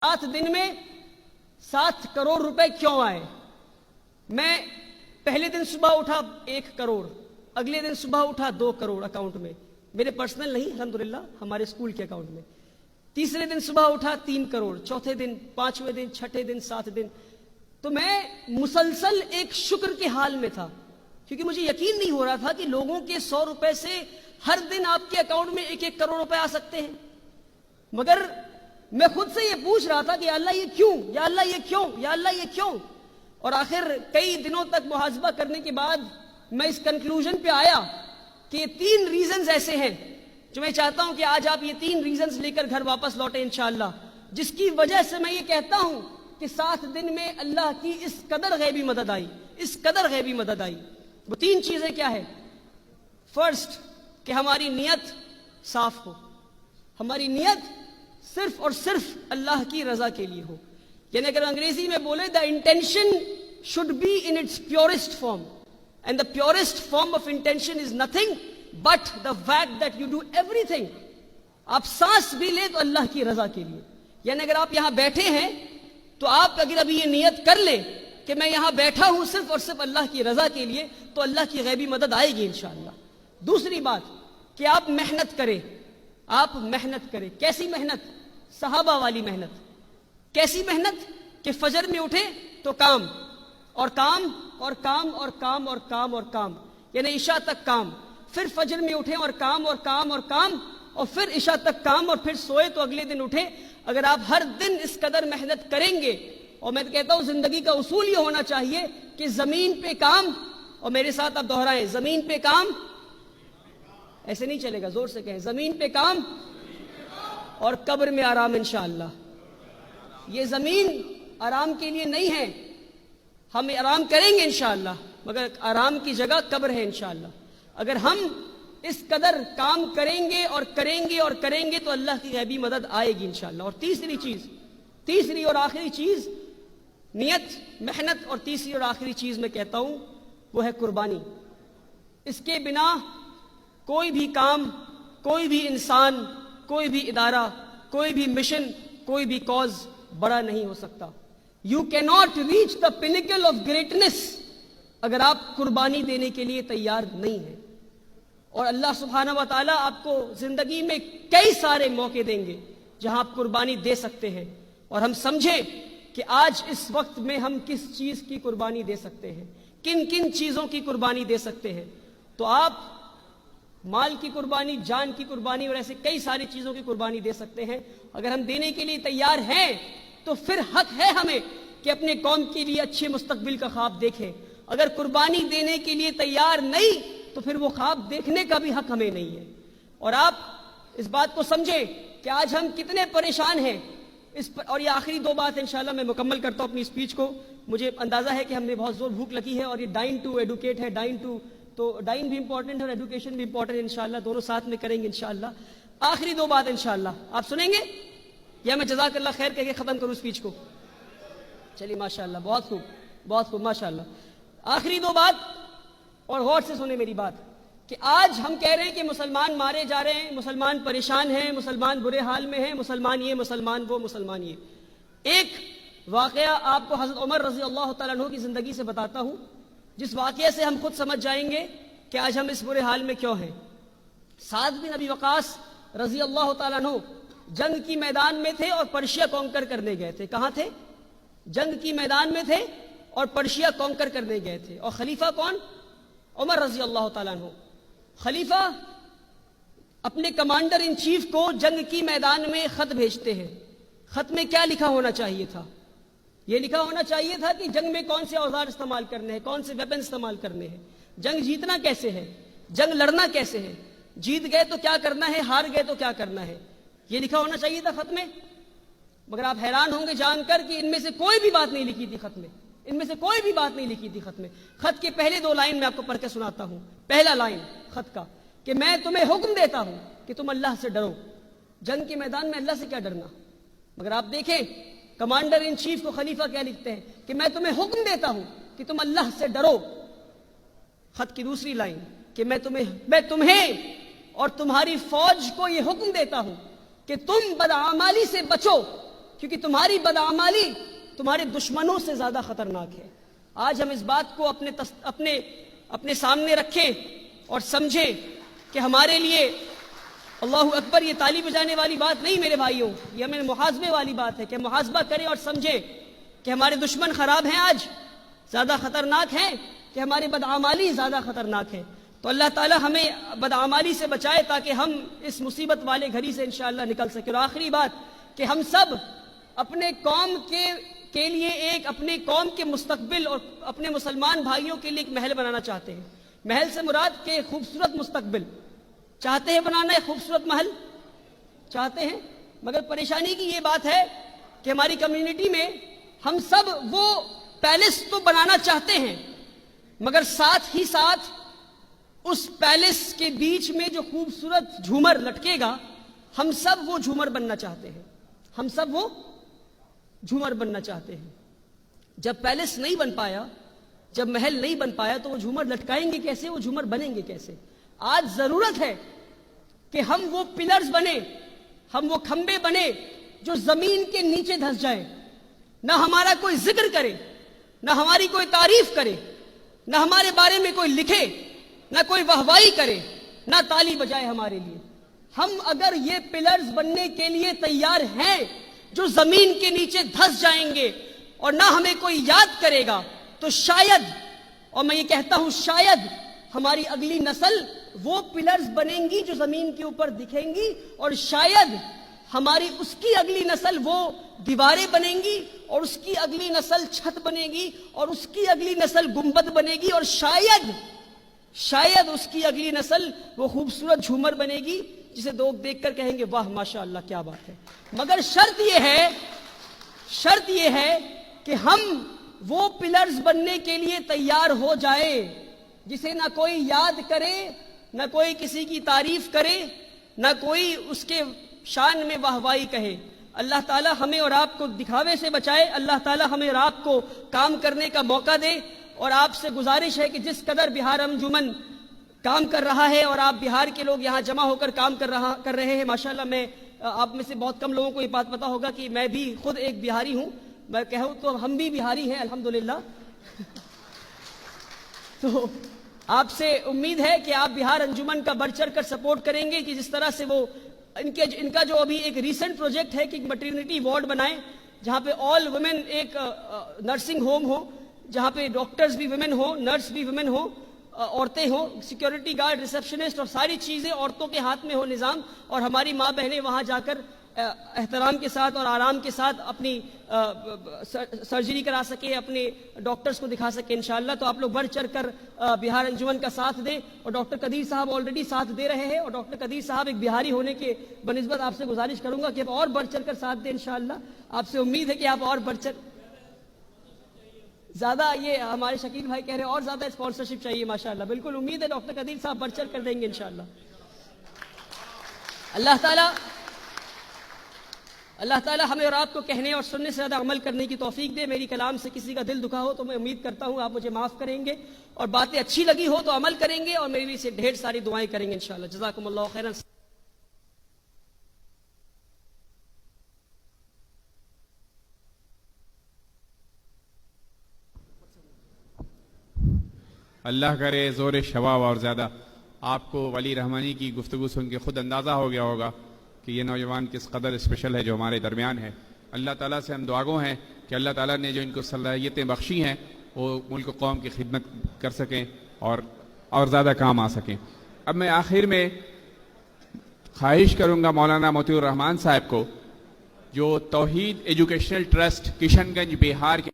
7 दिन में 7 करोड़ रुपए क्यों आए? मैं पहले दिन सुबह उठा 1 करोड़, अगले दिन सुबह उठा 2 करोड़ अकाउंट में, मेरे पर्सनल नहीं, अल्हम्दुलिल्लाह हमारे स्कूल के अकाउंट में। तीसरे दिन सुबह उठा 3 करोड़, चौथे दिन, 5वें दिन, छठे दिन, 7 दिन। तो मैं मुसलसल एक शुक्र के हाल में था, क्योंकि मुझे यकीन नहीं हो रहा था कि लोगों के 100 रुपए से हर दिन आपके अकाउंट में 1-1 करोड़ रुपए आ सकते हैं। मगर मैं खुद से ये पूछ रहा था कि या अल्लाह ये क्यों, या अल्लाह ये क्यों, या अल्लाह ये क्यों। और आखिर कई दिनों तक मुहासबा करने के बाद मैं इस कंक्लूजन पे आया कि ये 3 रीजंस ऐसे हैं जो मैं चाहता हूं कि आज आप ये 3 रीजंस लेकर घर वापस लौटे इंशाअल्लाह, जिसकी वजह से मैं ये कहता हूं कि 7 दिन में अल्लाह की इस कदर गैबी मदद आई, इस कदर गैबी मदद आई। वो 3 चीजें क्या है? फर्स्ट, कि हमारी नियत साफ हो, हमारी नियत सिर्फ और सिर्फ अल्लाह की रजा के लिए हो। यानी अगर अंग्रेजी में बोले, the intention should be in its purest form, and the purest form of intention is nothing but the fact that you do everything. आप सांस भी ले तो अल्लाह की रजा के लिए। यानी अगर आप यहां बैठे हैं तो आप अगर अभी ये नियत कर ले कि मैं यहां बैठा हूं सिर्फ और सिर्फ अल्लाह की रजा के लिए, तो अल्लाह की गैबी मदद आएगी इंशाअल्लाह। दूसरी बात कि आप मेहनत करें, आप मेहनत करें। कैसी मेहनत? सहाबा वाली मेहनत। कैसी मेहनत? कि फजर में उठे तो काम और काम और काम और काम और काम और काम, यानी ईशा तक काम, फिर फजर में उठे और काम और काम और काम, और फिर ईशा तक काम, और फिर सोए तो अगले दिन उठे। अगर आप हर दिन इस कदर मेहनत करेंगे, और मैं कहता हूं जिंदगी का उसूल ये होना चाहिए कि जमीन पे काम, और मेरे साथ आप दोहराएं, जमीन पे काम, ऐसे नहीं चलेगा, जोर से कहें, जमीन पे काम और कब्र में आराम इंशाअल्लाह। ये जमीन आराम के लिए नहीं है, हम आराम करेंगे इंशाअल्लाह, मगर आराम की जगह कब्र है इंशाअल्लाह। अगर हम इस कदर काम करेंगे और करेंगे और करेंगे तो अल्लाह की गैबी मदद आएगी इंशाअल्लाह। और तीसरी चीज, तीसरी और आखिरी चीज, नियत, मेहनत, और तीसरी और आखिरी चीज मैं कहता हूं वो है कुर्बानी। इसके बिना कोई भी काम, कोई भी इंसान, कोई भी इदारा, कोई भी मिशन, कोई भी कॉज बड़ा नहीं हो सकता। You can not reach the pinnacle of greatness अगर आप कुर्बानी देने के लिए तैयार नहीं हैं। और अल्लाह सुब्हानहू व तआला आपको जिंदगी में कई सारे मौके देंगे जहां आप कुर्बानी दे सकते हैं, और हम समझें कि आज इस वक्त में हम किस चीज की कुर्बानी दे सकते हैं, किन किन चीजों की कुर्बानी दे सकते हैं। तो आप माल की कुर्बानी, जान की कुर्बानी और ऐसे कई सारी चीजों की कुर्बानी दे सकते हैं। अगर हम देने के लिए तैयार हैं तो फिर हक है हमें कि अपने कौम के लिए अच्छे मुस्तकबिल का ख्वाब देखें। अगर कुर्बानी देने के लिए तैयार नहीं तो फिर वो ख्वाब देखने का भी हक हमें नहीं है। और आप इस बात को समझें कि आज हम कितने परेशान हैं इस पर। और ये आखिरी 2 बात इंशाल्लाह मैं मुकम्मल करता हूं अपनी स्पीच को। मुझे अंदाजा है कि हमने बहुत जोर भूख लगी है, और ये डाइन टू एडुकेट है, डाइन टू, तो डाइन भी इंपॉर्टेंट है और एजुकेशन भी इंपॉर्टेंट है इंशाल्लाह, दोनों साथ में करेंगे इंशाल्लाह। आखिरी 2 बात इंशाल्लाह आप सुनेंगे, या मैं जज़ाकल्लाह खैर कह के खत्म करूं स्पीच को? चलिए माशाल्लाह, बहुत खूब, बहुत खूब, माशाल्लाह। आखिरी 2 बात, और गौर से सुने मेरी बात, कि आज हम कह रहे हैं कि मुसलमान मारे जा रहे हैं, मुसलमान परेशान हैं, मुसलमान बुरे हाल में हैं, मुसलमान ये, मुसलमान वो, मुसलमान ये। एक वाकया आपको हज़रत उमर रज़ी अल्लाह तआला अन्हु की जिंदगी से बताता हूं, जिस वाकये से हम खुद समझ जाएंगे कि आज हम इस बुरे हाल में क्यों हैं। साद बिन अबी वक़ास रज़ी अल्लाह तआला अन्हु जंग की मैदान में थे और पर्शिया कॉन्कर करने गए थे। कहां थे? जंग की मैदान में थे और पर्शिया कॉन्कर करने गए थे। और खलीफा कौन? उमर रज़ी अल्लाह तआला अन्हु। खलीफा अपने कमांडर इन चीफ को जंग की मैदान में खत भेजते हैं। खत में क्या लिखा होना चाहिए था? यह लिखा होना चाहिए था कि जंग में कौन से औजार इस्तेमाल करने हैं, कौन से वेपन इस्तेमाल करने हैं, जंग जीतना कैसे है, जंग लड़ना कैसे है, जीत गए तो क्या करना है, हार गए तो क्या करना है, यह लिखा होना चाहिए था खत में। मगर आप हैरान होंगे जानकर कि इनमें से कोई भी बात नहीं लिखी थी खत में, इनमें से कोई भी बात नहीं लिखी थी खत में। खत के पहले 2 लाइन मैं आपको पढ़ के सुनाता हूं। पहला लाइन खत का कि मैं तुम्हें हुक्म देता हूं कि तुम अल्लाह से डरो। जंग के मैदान में अल्लाह से क्या डरना। मगर आप देखें कमांडर इन चीफ को खलीफा क्या लिखते हैं कि मैं तुम्हें हुक्म देता हूं कि तुम अल्लाह से डरो। खत की दूसरी लाइन कि मैं तुम्हें और तुम्हारी फौज को यह हुक्म देता हूं कि तुम बदआमाली से बचो, کیونکہ تمہاری بدعمالی تمہارے دشمنوں سے زیادہ خطرناک ہے۔ آج ہم اس بات کو اپنے سامنے رکھیں اور سمجھیں کہ ہمارے لیے اللہ اکبر یہ تالی بجانے والی بات نہیں میرے بھائیوں، یہ ہمیں محاسبے والی بات ہے کہ محاسبہ کریں اور سمجھیں کہ ہمارے دشمن خراب ہیں، آج زیادہ خطرناک ہیں کہ ہماری بدعمالی زیادہ خطرناک ہے۔ تو اللہ تعالی ہمیں بدعمالی سے بچائے تاکہ ہم اس مصیبت والے گھڑی سے انشاءاللہ نکل سکیں۔ اور آخری بات کہ ہم سب اپنے قوم کے لیے اپنے قوم کے مستقبل اور اپنے مسلمان بھائیوں کے لیے ایک محل بنانا چاہتے ہیں۔ محل سے مراد کہ خوبصورت مستقبل چاہتے ہیں بنانا، ایک خوبصورت محل چاہتے ہیں، مگر پریشانی کی یہ بات ہے کہ ہماری کمیونٹی میں ہم سب وہ پیلس تو بنانا چاہتے ہیں، مگر ساتھ ہی ساتھ اس پیلس کے بیچ میں جو خوبصورت جھومر لٹکے گا، ہم سب وہ جھومر بننا چاہتے ہیں، ہم سب وہ جھومر بننا چاہتے ہیں۔ جب پیلس نہیں بن پایا، جب محل نہیں بن پایا تو وہ جھومر لٹکائیں گے کیسے، وہ جھومر بنیں گے کیسے؟ آج ضرورت ہے کہ ہم وہ پلرز بنے، ہم وہ کھمبے بنے جو زمین کے نیچے دھس جائیں، نہ ہمارا کوئی ذکر کرے، نہ ہماری کوئی تعریف کرے، نہ ہمارے بارے میں کوئی لکھے، نہ کوئی واہوائی کرے، نہ تالی بجائے ہمارے لیے۔ ہم اگر یہ پلرز بننے کے لیے تیار ہیں جو زمین کے نیچے دھس جائیں گے اور نہ ہمیں کوئی یاد کرے گا، تو شاید، اور میں یہ کہتا ہوں شاید، ہماری اگلی نسل وہ پلرز بنیں گی جو زمین کے اوپر دکھیں گی، اور شاید ہماری اس کی اگلی نسل وہ دیواریں بنیں گی، اور اس کی اگلی نسل چھت بنے گی، اور اس کی اگلی نسل گنبد بنے گی، اور شاید اس کی اگلی نسل وہ خوبصورت جھومر بنے گی جسے لوگ دیکھ کر کہیں گے واہ ماشاءاللہ کیا بات ہے۔ مگر شرط یہ ہے کہ ہم وہ پلرز بننے کے لیے تیار ہو جائے جسے نہ کوئی یاد کرے، نہ کوئی کسی کی تعریف کرے، نہ کوئی اس کے شان میں واہوائی کہے۔ اللہ تعالی ہمیں اور آپ کو دکھاوے سے بچائے، اللہ تعالی ہمیں اور آپ کو کام کرنے کا موقع دے۔ اور آپ سے گزارش ہے کہ جس قدر بہار انجمن کام کر رہا ہے اور آپ بہار کے لوگ یہاں جمع ہو کر کام کر رہے ہیں، ماشاءاللہ میں آپ میں سے بہت کم لوگوں کو یہ بات پتا ہوگا کہ میں بھی خود ایک بہاری ہوں، میں کہوں تو ہم بھی بہاری ہیں الحمدللہ۔ تو آپ سے امید ہے کہ آپ بہار انجمن کا بڑھ چڑھ کر سپورٹ کریں گے کہ جس طرح سے وہ ان کا جو ابھی ایک ریسنٹ پروجیکٹ ہے کہ میٹرنٹی وارڈ بنائیں جہاں پہ آل ویمن ایک نرسنگ ہوم ہو، جہاں پہ ڈاکٹرز بھی ویمن ہو، نرس بھی ویمن ہو، عورتیں ہوں، سیکیورٹی گارڈ، ریسپشنسٹ، اور ساری چیزیں عورتوں کے ہاتھ میں ہو نظام، اور ہماری ماں بہنیں وہاں جا کر احترام کے ساتھ اور آرام کے ساتھ اپنی سرجری کرا سکیں، اپنے ڈاکٹرز کو دکھا سکیں انشاءاللہ۔ تو آپ لوگ بڑھ چڑھ کر بہار انجمن کا ساتھ دیں، اور ڈاکٹر قدیر صاحب آلریڈی ساتھ دے رہے ہیں، اور ڈاکٹر قدیر صاحب ایک بہاری ہونے کے بنسبت آپ سے گزارش کروں گا کہ آپ اور بڑھ چڑھ کر ساتھ دیں انشاءاللہ۔ آپ سے امید ہے کہ آپ اور بڑھ چڑھ زیادہ، یہ ہمارے شکیل بھائی کہہ رہے ہیں اور زیادہ اسپانسرشپ چاہیے ماشاءاللہ، بالکل امید ہے ڈاکٹر قدیر صاحب بڑھ چڑھ کر دیں گے انشاءاللہ۔ اللہ تعالیٰ ہمیں اور آپ کو کہنے اور سننے سے زیادہ عمل کرنے کی توفیق دے۔ میری کلام سے کسی کا دل دکھا ہو تو میں امید کرتا ہوں آپ مجھے معاف کریں گے، اور باتیں اچھی لگی ہو تو عمل کریں گے، اور میری سے ڈھیر ساری دعائیں کریں گے انشاءاللہ۔ جزاکم اللہ خیرا۔ اللہ کرے زور شباب اور زیادہ۔ آپ کو ولی رحمانی کی گفتگو سن کے خود اندازہ ہو گیا ہوگا کہ یہ نوجوان کس قدر اسپیشل ہے جو ہمارے درمیان ہے۔ اللہ تعالیٰ سے ہم دعاگو ہیں کہ اللہ تعالیٰ نے جو ان کو صلاحیتیں بخشی ہیں وہ ملک و قوم کی خدمت کر سکیں اور زیادہ کام آ سکیں۔ اب میں آخر میں خواہش کروں گا مولانا موتی الرحمان صاحب کو، جو توحید ایجوکیشنل ٹرسٹ کشن گنج بہار کے